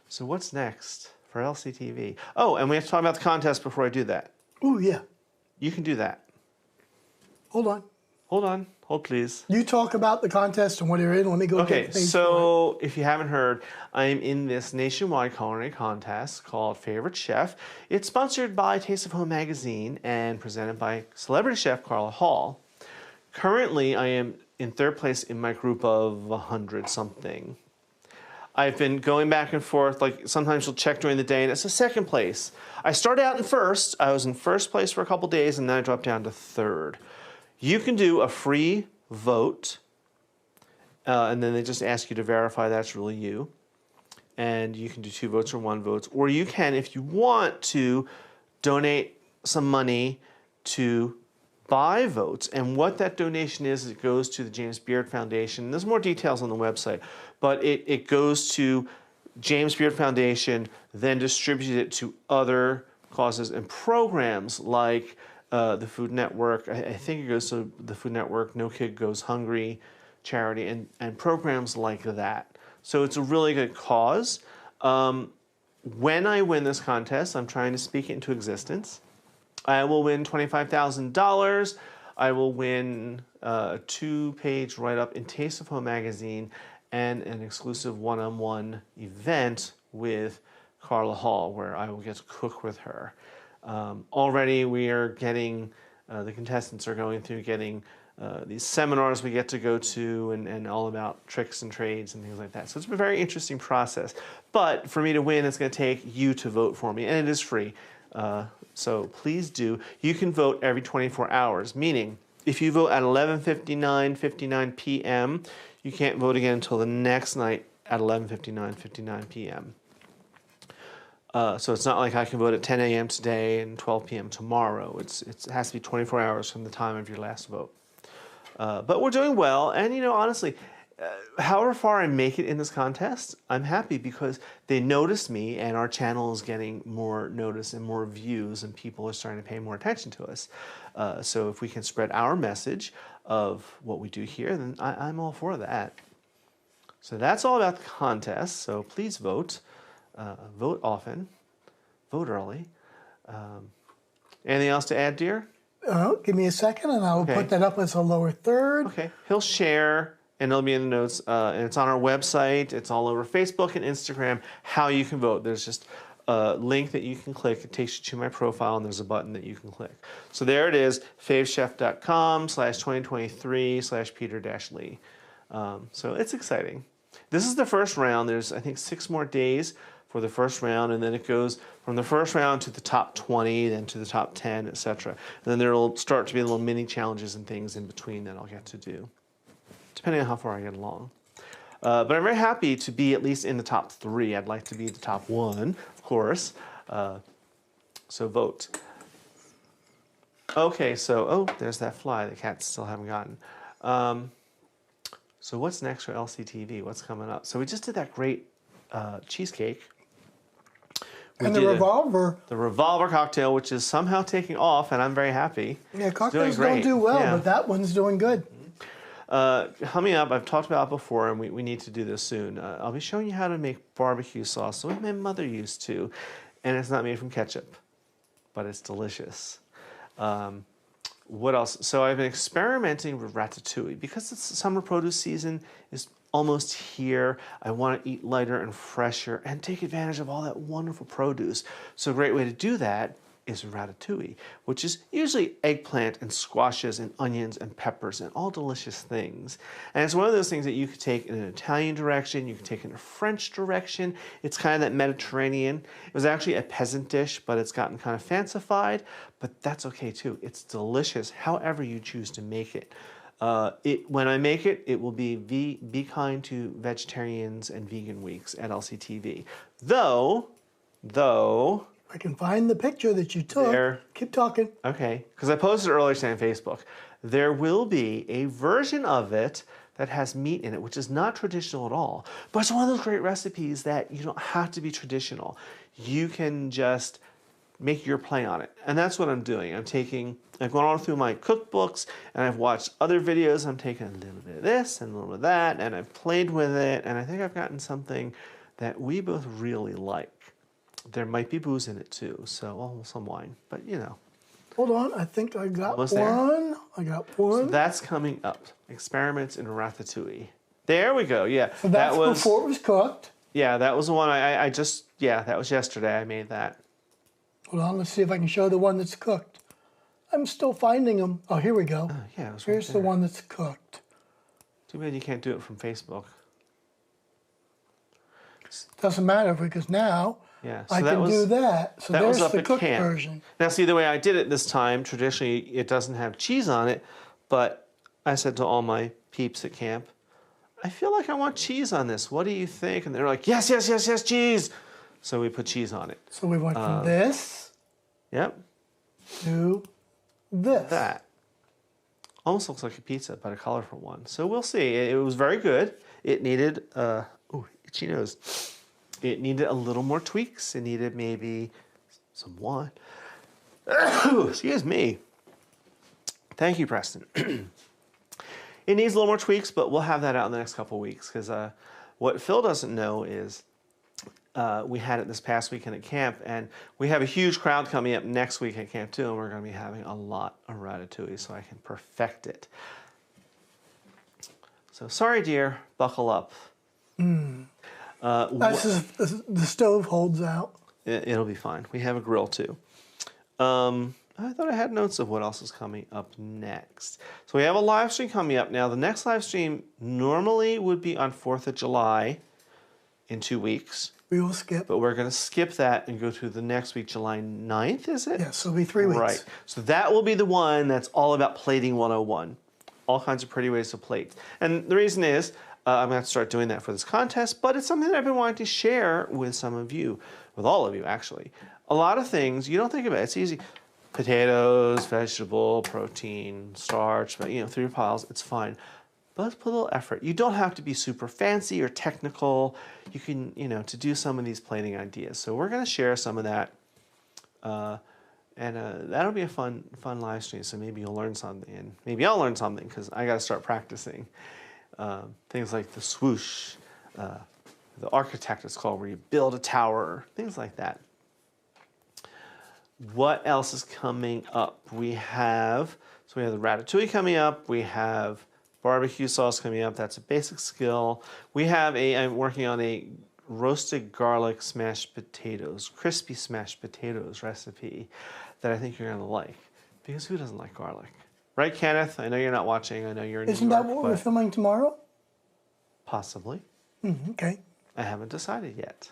So what's next for Lctv? Oh, and we have to talk about the contest before I do that. Oh, yeah. You can do that. Hold on. Hold on. Hold, please. You talk about the contest and what you're in. Let me go. Okay, so if you haven't heard, I'm in this nationwide culinary contest called Favorite Chef. It's sponsored by Taste of Home magazine and presented by celebrity chef Carla Hall. Currently, I am in third place in my group of 100-something. I've been going back and forth, like sometimes you'll check during the day and it's a second place. I started out in first. I was in first place for a couple days and then I dropped down to third. You can do a free vote, and then they just ask you to verify that's really you. And you can do 2 votes or 1 vote. Or you can, if you want to, donate some money to buy votes. And what that donation is, it goes to the James Beard Foundation. There's more details on the website. But it goes to James Beard Foundation, then distributes it to other causes and programs like the Food Network. I think it goes to the Food Network, No Kid Goes Hungry charity, and programs like that. So it's a really good cause. When I win this contest, I'm trying to speak it into existence. I will win $25,000. I will win a 2-page write-up in Taste of Home magazine and an exclusive one-on-one event with Carla Hall where I will get to cook with her. Already we are getting, the contestants are going through getting these seminars we get to go to and all about tricks and trades and things like that. So it's a very interesting process. But for me to win, it's going to take you to vote for me, and it is free. So please do. You can vote every 24 hours, meaning if you vote at 11:59 p.m., you can't vote again until the next night at 11:59 p.m. So it's not like I can vote at 10 a.m. today and 12 p.m. tomorrow. It has to be 24 hours from the time of your last vote. But we're doing well, and honestly, however far I make it in this contest, I'm happy because they noticed me, and our channel is getting more notice and more views, and people are starting to pay more attention to us. So if we can spread our message of what we do here, then I'm all for that. So that's all about the contest. So please vote. Vote often. Vote early. Anything else to add, dear? Give me a second, and I'll put that up as a lower third. Okay. He'll share, and it'll be in the notes, and it's on our website. It's all over Facebook and Instagram, how you can vote. There's just a link that you can click. It takes you to my profile, and there's a button that you can click. So there it is, favechef.com/2023/Peter-Lee. So it's exciting. This is the first round. There's, I think, 6 more days for the first round, and then it goes from the first round to the top 20, then to the top 10, etc. And then there will start to be little mini challenges and things in between that I'll get to do, depending on how far I get along. But I'm very happy to be at least in the top 3. I'd like to be the top 1, of course. So vote. Okay, so, there's that fly the cats still haven't gotten. So what's next for Lctv? What's coming up? So we just did that great cheesecake. And the revolver. The revolver cocktail, which is somehow taking off, and I'm very happy. Yeah, cocktails don't do well, but that one's doing good. Coming up, I've talked about it before, and we need to do this soon. I'll be showing you how to make barbecue sauce the way my mother used to. And it's not made from ketchup, but it's delicious. What else? So I've been experimenting with ratatouille. Because it's summer produce season is almost here. I want to eat lighter and fresher and take advantage of all that wonderful produce. So a great way to do that is ratatouille, which is usually eggplant and squashes and onions and peppers and all delicious things. And it's one of those things that you could take in an Italian direction, you could take in a French direction. It's kind of that Mediterranean. It was actually a peasant dish, but it's gotten kind of fancified, but that's okay too. It's delicious however you choose to make it. When I make it, it will be kind to vegetarians and vegan weeks at Lctv. Though, I can find the picture that you took. There. Keep talking. Okay, because I posted earlier today on Facebook. There will be a version of it that has meat in it, which is not traditional at all. But it's one of those great recipes that you don't have to be traditional. You can just make your play on it. And that's what I'm doing. I've gone all through my cookbooks and I've watched other videos. I'm taking a little bit of this and a little bit of that, and I've played with it, and I think I've gotten something that we both really like. There might be booze in it too, so well, some wine, but you know. Hold on, I think I got Almost one. there. I got one. So that's coming up. Experiments in ratatouille. There we go. Yeah, So that's before it was cooked. Yeah, that was the one I just. Yeah, that was yesterday. I made that. Hold on, let's see if I can show the one that's cooked. I'm still finding them. Oh, here we go. Yeah, it was Here's right the there. one that's cooked. Too bad you can't do it from Facebook. Doesn't matter because now Yeah, so I that can was, do that. So that was there's up the at cooked camp. version. Now, see, the way I did it this time, traditionally, it doesn't have cheese on it, but I said to all my peeps at camp, I feel like I want cheese on this. What do you think? And they're like, yes, yes, yes, yes, cheese. So we put cheese on it. So we went from this Yep, to this. that. Almost looks like a pizza, but a colorful one. So we'll see. It was very good. It needed, itchy nose. It needed a little more tweaks. It needed maybe some wine. Excuse me. Thank you, Preston. It needs a little more tweaks, but we'll have that out in the next couple of weeks because what Phil doesn't know is we had it this past weekend at camp, and we have a huge crowd coming up next week at camp too, and we're going to be having a lot of ratatouille so I can perfect it. So sorry, dear, buckle up. That's just, the stove holds out. It'll be fine. We have a grill too. I thought I had notes of what else is coming up next. So we have a live stream coming up now. The next live stream normally would be on 4th of July in 2 weeks. We will skip. But we're going to skip that and go to the next week, July 9th, is it? Yes, it'll be 3 weeks. Right. So that will be the one that's all about plating 101. All kinds of pretty ways to plate. And the reason is, I'm going to have to start doing that for this contest, but it's something that I've been wanting to share with some of you, with all of you actually. A lot of things you don't think about. It's easy. Potatoes, vegetable, protein, starch, but 3 piles, it's fine. But let's put a little effort. You don't have to be super fancy or technical. You can, to do some of these plating ideas. So we're going to share some of that. And that'll be a fun live stream. So maybe you'll learn something, and maybe I'll learn something because I got to start practicing things like the swoosh, the architect it's called, where you build a tower, things like that. What else is coming up? We have the ratatouille coming up. We have barbecue sauce coming up. That's a basic skill. We have I'm working on a roasted garlic smashed potatoes, crispy smashed potatoes recipe that I think you're going to like. Because who doesn't like garlic? Right, Kenneth? I know you're not watching. I know you're in New York. Isn't that what we're filming tomorrow? Possibly. Okay. I haven't decided yet.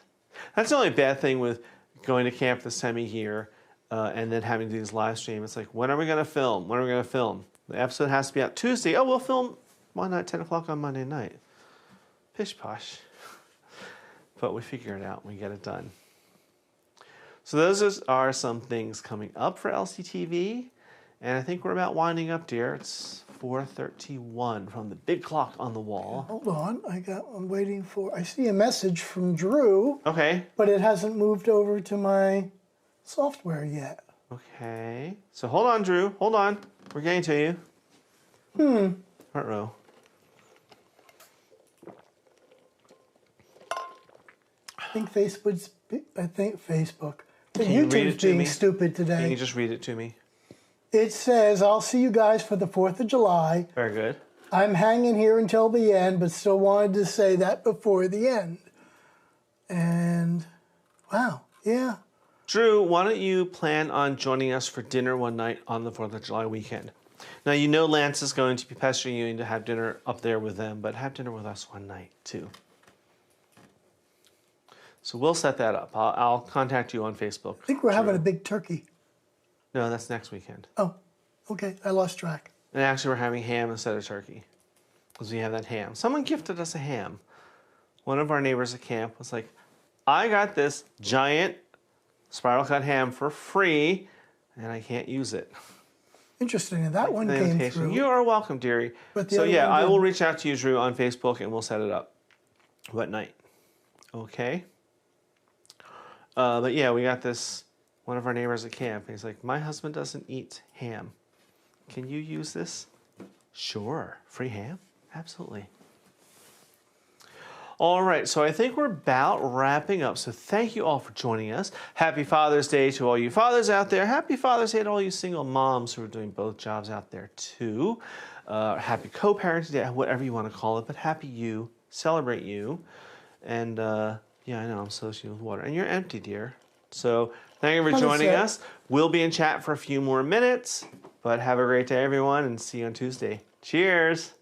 That's the only bad thing with going to camp this time of year and then having to do these live streams. It's like, when are we going to film? When are we going to film? The episode has to be out Tuesday. Oh, we'll film one night, 10 o'clock on Monday night. Pish posh. But we figure it out and we get it done. So those are some things coming up for LCTV. And I think we're about winding up, dear. It's 4:31 from the big clock on the wall. Hold on. I'm waiting for, I see a message from Drew. Okay. But it hasn't moved over to my software yet. Okay. So hold on, Drew. Hold on. We're getting to you. Uh-oh. I think Facebook. I think Can you read YouTube's it to being me? stupid today. Can you just read it to me? It says, I'll see you guys for the 4th of July. Very good. I'm hanging here until the end, but still wanted to say that before the end. And, wow, yeah. Drew, why don't you plan on joining us for dinner one night on the 4th of July weekend? Now, you know Lance is going to be pestering you to have dinner up there with them, but have dinner with us one night, too. So we'll set that up. I'll contact you on Facebook. I think we're having a big turkey. No, that's next weekend. Oh, okay, I lost track. And actually, we're having ham instead of turkey. Because we have that ham. Someone gifted us a ham. One of our neighbors at camp was like, I got this giant spiral cut ham for free, and I can't use it. Interesting. And that one The came invitation. through. You are welcome, dearie. But the So other yeah, one I will didn't. reach out to you, Drew, on Facebook, and we'll set it up. What night? Okay. But yeah, we got this. One of our neighbors at camp. He's like, my husband doesn't eat ham. Can you use this? Sure. Free ham? Absolutely. All right, so I think we're about wrapping up. So thank you all for joining us. Happy Father's Day to all you fathers out there. Happy Father's Day to all you single moms who are doing both jobs out there too. Happy co-parenting day, whatever you want to call it, but happy you. Celebrate you. And yeah, I know, I'm socially with water. And you're empty, dear. So thank you for joining us. We'll be in chat for a few more minutes, but have a great day, everyone, and see you on Tuesday. Cheers.